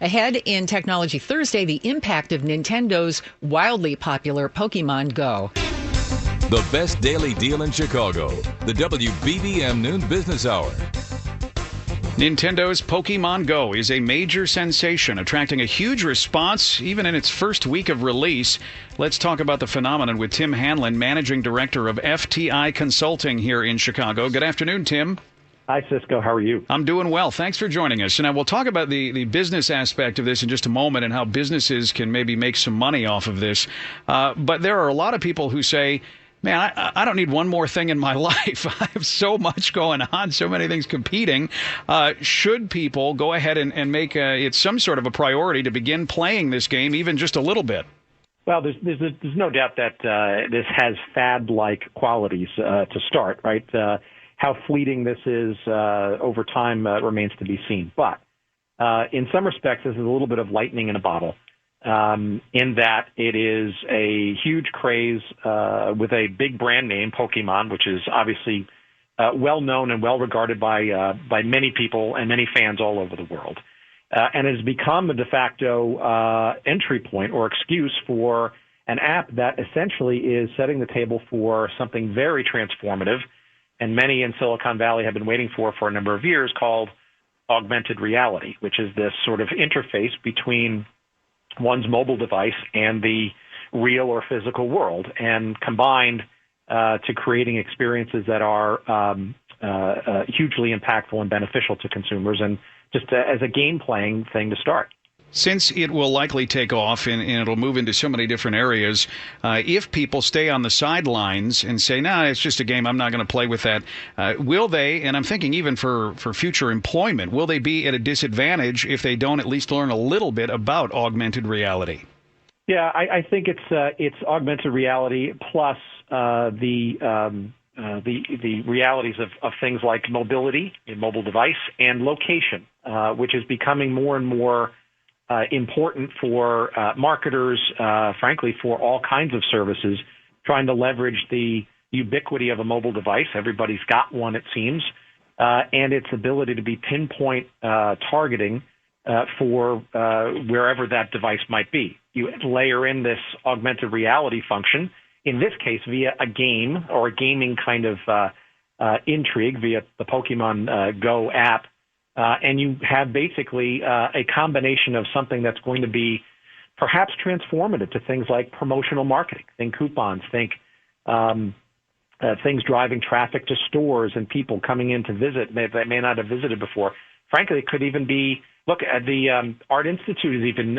Ahead in Technology Thursday, the impact of Nintendo's wildly popular Pokemon Go. The best daily deal in Chicago. The WBBM Noon Business Hour. Nintendo's Pokemon Go is a major sensation, attracting a huge response even in its first week of release. Let's talk about the phenomenon with Tim Hanlon, Managing Director of FTI Consulting here in Chicago. Good afternoon, Tim. Hi, Cisco. How are you? I'm doing well. Thanks for joining us. Now, we'll talk about the business aspect of this in just a moment and how businesses can maybe make some money off of this. But there are a lot of people who say, man, I don't need one more thing in my life. I have so much going on, so many things competing. Should people go ahead and make it some sort of a priority to begin playing this game, even just a little bit? Well, there's no doubt that this has fad-like qualities to start, right? How fleeting this is over time remains to be seen. But in some respects, this is a little bit of lightning in a bottle. In that it is a huge craze with a big brand name, Pokemon, which is obviously well known and well regarded by many people and many fans all over the world, and has become a de facto entry point or excuse for an app that essentially is setting the table for something very transformative, and many in Silicon Valley have been waiting for a number of years, called augmented reality, which is this sort of interface between one's mobile device and the real or physical world, and combined to creating experiences that are hugely impactful and beneficial to consumers, and just as a game-playing thing to start. Since it will likely take off and it'll move into so many different areas, if people stay on the sidelines and say, nah, it's just a game, I'm not going to play with that, will they, and I'm thinking even for future employment, will they be at a disadvantage if they don't at least learn a little bit about augmented reality? Yeah, I think it's augmented reality plus the realities of things like mobility, a mobile device, and location, which is becoming more and more important for marketers, frankly, for all kinds of services, trying to leverage the ubiquity of a mobile device. Everybody's got one, it seems, and its ability to be pinpoint targeting for wherever that device might be. You layer in this augmented reality function, in this case via a game or a gaming kind of intrigue via the Pokemon Go app, and you have basically a combination of something that's going to be perhaps transformative to things like promotional marketing. Think coupons, think things driving traffic to stores and people coming in to visit that may not have visited before. Frankly, it could even be, look, the Art Institute is even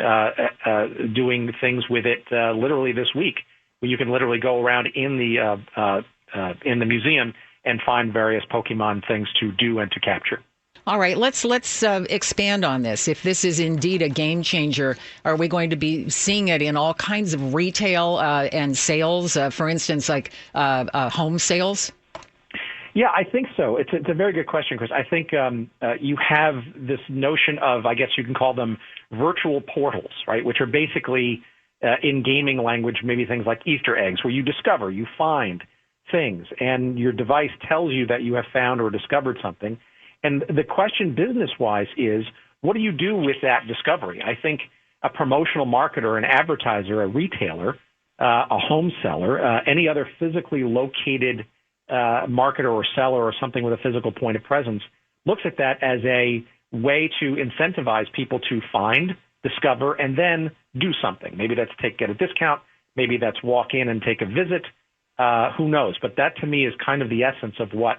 doing things with it literally this week, where you can literally go around in the museum and find various Pokemon things to do and to capture. All right, let's expand on this. If this is indeed a game changer, are we going to be seeing it in all kinds of retail and sales, for instance, like home sales? Yeah, I think so. It's a very good question, Chris. I think you have this notion of, I guess you can call them virtual portals, right, which are basically, in gaming language, maybe things like Easter eggs, where you discover, you find things, and your device tells you that you have found or discovered something. And the question business-wise is, what do you do with that discovery? I think a promotional marketer, an advertiser, a retailer, a home seller, any other physically located marketer or seller or something with a physical point of presence looks at that as a way to incentivize people to find, discover, and then do something. Maybe that's get a discount. Maybe that's walk in and take a visit. Who knows? But that, to me, is kind of the essence of what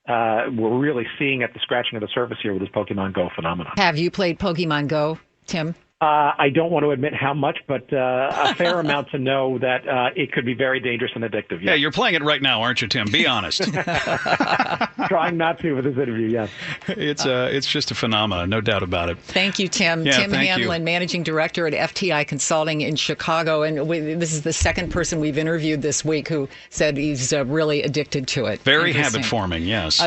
we're really seeing at the scratching of the surface here with this Pokemon Go phenomenon. Have you played Pokemon Go, Tim? I don't want to admit how much, but a fair amount to know that it could be very dangerous and addictive. Yes. Yeah, you're playing it right now, aren't you, Tim? Be honest. Trying not to with this interview, yes. It's just a phenomenon, no doubt about it. Thank you, Tim. Yeah, Tim Hanlon, Managing Director at FTI Consulting in Chicago. And this is the second person we've interviewed this week who said he's really addicted to it. Very habit-forming, yes.